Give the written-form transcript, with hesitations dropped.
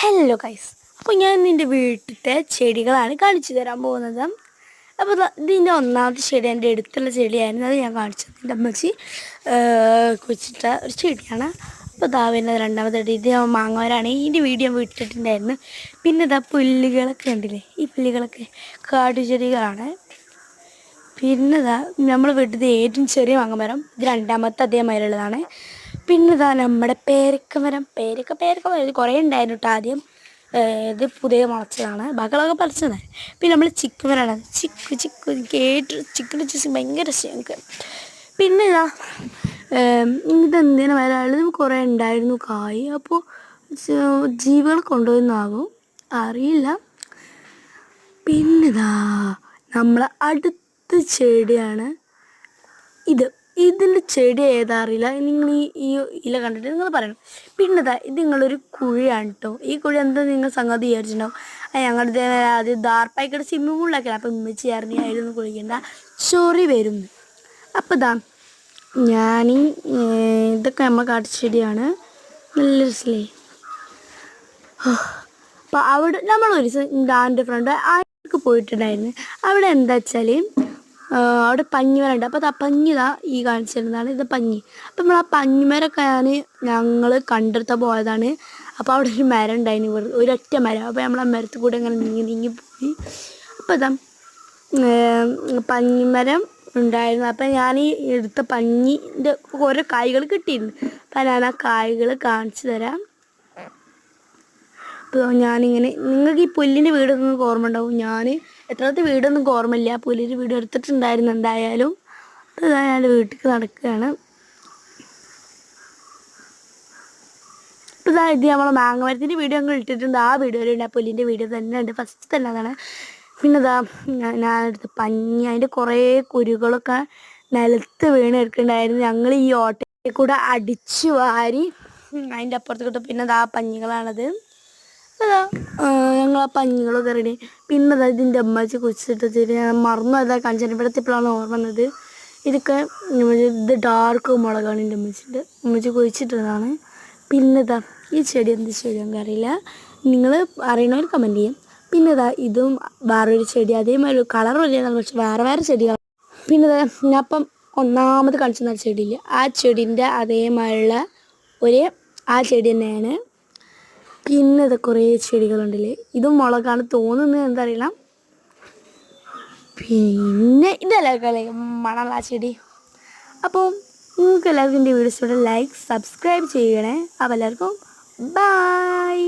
Hello guys, അപ്പോൾ ഞാൻ നിൻ്റെ വീട്ടിലത്തെ ചെടികളാണ് കാണിച്ചു തരാൻ പോകുന്നത്. അപ്പോൾ ഇതിൻ്റെ ഒന്നാമത്തെ ചെടി എൻ്റെ അടുത്തുള്ള ചെടിയായിരുന്നു, അത് ഞാൻ കാണിച്ചത്. എൻ്റെ അമ്മച്ചി കുഴിച്ചിട്ട ഒരു ചെടിയാണ്. അപ്പോൾ പിന്നെ രണ്ടാമത്തെ ചെടി ഇത് മാങ്ങവരാണ്. ഇതിൻ്റെ വീഡിയോ വിട്ടിട്ടുണ്ടായിരുന്നു. പിന്നെ ഇതാ പുല്ലുകളൊക്കെ ഉണ്ടല്ലേ, ഈ പുല്ലുകളൊക്കെ കാട്ടുചെടികളാണ്. പിന്നെ ഇതാ നമ്മൾ വീട്ടിൽ ഏറ്റവും ചെറിയ മാങ്ങമരം, ഇത് രണ്ടാമത്തെ അതേമാതിരിയുള്ളതാണ്. പിന്നെ ഇതാ നമ്മുടെ പേരക്കമരം ഇത് കുറേ ഉണ്ടായിരുന്നു കേട്ടോ. ആദ്യം ഇത് പുതിയ മുളച്ചതാണ്, ബാക്കിയുള്ളതൊക്കെ പറിച്ചതാണ്. പിന്നെ നമ്മൾ ചിക്കുമരാണ്, ചിക്കു ചിക്കൻ ചീസ് ഭയങ്കര ഇഷ്ടം എനിക്ക്. പിന്നെ ഇതാ ഇതെന്തിനാ വരാനുള്ളത്, കുറേ ഉണ്ടായിരുന്നു കായ്. അപ്പോൾ ജീവികൾ കൊണ്ടുപോയെന്നാകും, അറിയില്ല. പിന്നിതാ നമ്മളെ അടുത്ത ചെടിയാണ് ഇത്. ഇതിൻ്റെ ചെടി ഏതാ അറിയില്ല, നിങ്ങൾ ഈ ഇല കണ്ടിട്ട് നിങ്ങൾ പറയണം. പിന്നെതാ ഇത് നിങ്ങളൊരു കുഴിയാണ് കേട്ടോ. ഈ കുഴി എന്താ നിങ്ങൾ സംഗതി വിചാരിച്ചിട്ടുണ്ടാവും. ഞങ്ങളുടെ ആദ്യം ദാർപ്പായിക്കടെ സ്വിമ്മിംഗ് പൂളിലൊക്കെയാണ്. അപ്പം ഉമ്മച്ചി ഇറങ്ങി അതിലൊന്നും കുളിക്കണ്ട, ചൊറി വരും. അപ്പം ഇതാ ഇതൊക്കെ നമ്മൾ കാട്ടുചെടിയാണ്, നല്ല രസമല്ലേ. അപ്പോൾ അവിടെ നമ്മളൊരു എൻ്റെ ഫ്രണ്ട് ആർക്ക് പോയിട്ടുണ്ടായിരുന്നു. അവിടെ എന്താ വെച്ചാൽ അവിടെ പഞ്ഞിമരമുണ്ട്. അപ്പോൾ ആ പഞ്ഞിതാ ഈ കാണിച്ചിരുന്നതാണ്, ഇത് പഞ്ഞി. അപ്പം നമ്മൾ ആ പഞ്ഞിമരമൊക്കെ ഞങ്ങൾ കണ്ടെടുത്ത പോയതാണ്. അപ്പോൾ അവിടെ ഒരു മരം ഉണ്ടായിരുന്നു, ഒരൊറ്റ മരം. അപ്പോൾ നമ്മൾ ആ മരത്തിൽ കൂടെ ഇങ്ങനെ നീങ്ങി പോയി. അപ്പോൾ ഇതാ പഞ്ഞിമരം ഉണ്ടായിരുന്നു. അപ്പം ഞാൻ ഈ എടുത്ത പഞ്ഞിൻ്റെ ഓരോ കായ്കൾ കിട്ടിയിരുന്നു. അപ്പം ഞാൻ ആ കായ്കൾ കാണിച്ചു തരാം. അപ്പോൾ ഞാനിങ്ങനെ, നിങ്ങൾക്ക് ഈ പുല്ലിൻ്റെ വീടൊന്നും ഓർമ്മ ഉണ്ടാവും. ഞാൻ എത്രാമത്തെ വീടൊന്നും ഓർമ്മയില്ല, പുല്ലിൻ്റെ വീട് എടുത്തിട്ടുണ്ടായിരുന്നു എന്തായാലും. അപ്പോൾ ഞാൻ വീട്ടിലേക്ക് നടക്കുകയാണ്. ഇപ്പോൾ ഇത് നമ്മളെ മാങ്ങമരത്തിൻ്റെ വീഡിയോ ഞങ്ങൾ ഇട്ടിട്ടുണ്ട്, ആ വീഡിയോയിലുണ്ട്. ആ പുല്ലിൻ്റെ വീഡിയോ തന്നെ ഉണ്ട്, ഫസ്റ്റ് തന്നെ അതാണ്. പിന്നെ ഞാനെടുത്ത് പഞ്ഞി, അതിൻ്റെ കുറേ കുരുകളൊക്കെ നിലത്ത് വീണ് എടുക്കുന്നുണ്ടായിരുന്നു. ഞങ്ങൾ ഈ ഓട്ടയിൽ കൂടെ അടിച്ചു വാരി അതിൻ്റെ അപ്പുറത്ത് കിട്ടും. പിന്നെ ആ പഞ്ഞികളാണത്. അതാ ഞങ്ങൾ ആ പഞ്ഞികളൊക്കെ റെഡി. പിന്നെ ഇതിൻ്റെ അമ്മച്ചി കുഴിച്ചിട്ട് ഞാൻ മറന്നു, അതാ കാണിച്ചു. ഇവിടത്തെപ്പോഴാണ് ഓർമ്മ വന്നത്. ഇതൊക്കെ ഇത് ഡാർക്ക് മുളകാണ് എൻ്റെ അമ്മച്ചി കുഴിച്ചിട്ടതാണ്. പിന്നെ ഈ ചെടി എന്ത് ചെടി നമുക്ക് അറിയില്ല, നിങ്ങൾ അറിയണവർ കമൻറ്റ് ചെയ്യും. പിന്നെ ഇതും വേറൊരു ചെടി, അതേമാതിരി കളറും ഇല്ല, പക്ഷെ വേറെ ചെടികൾ. പിന്നെ ഞാൻ അപ്പം ഒന്നാമത് കാണിച്ചിരുന്ന ചെടിയില്ല, ആ ചെടീൻ്റെ അതേമാതിരിയുള്ള ആ ചെടി തന്നെയാണ്. പിന്നെ കുറേ ചെടികളുണ്ടല്ലേ, ഇതും മുളകാണ് തോന്നുന്നത്, എന്താ അറിയില്ല. പിന്നെ ഇതെല്ലാവർക്കും മണമുള്ള ആ ചെടി. അപ്പോൾ നിങ്ങൾക്ക് എല്ലാവർക്കും എൻ്റെ വീഡിയോസിലൂടെ ലൈക്ക് സബ്സ്ക്രൈബ് ചെയ്യണേ. അപ്പോൾ എല്ലാവർക്കും ബൈ.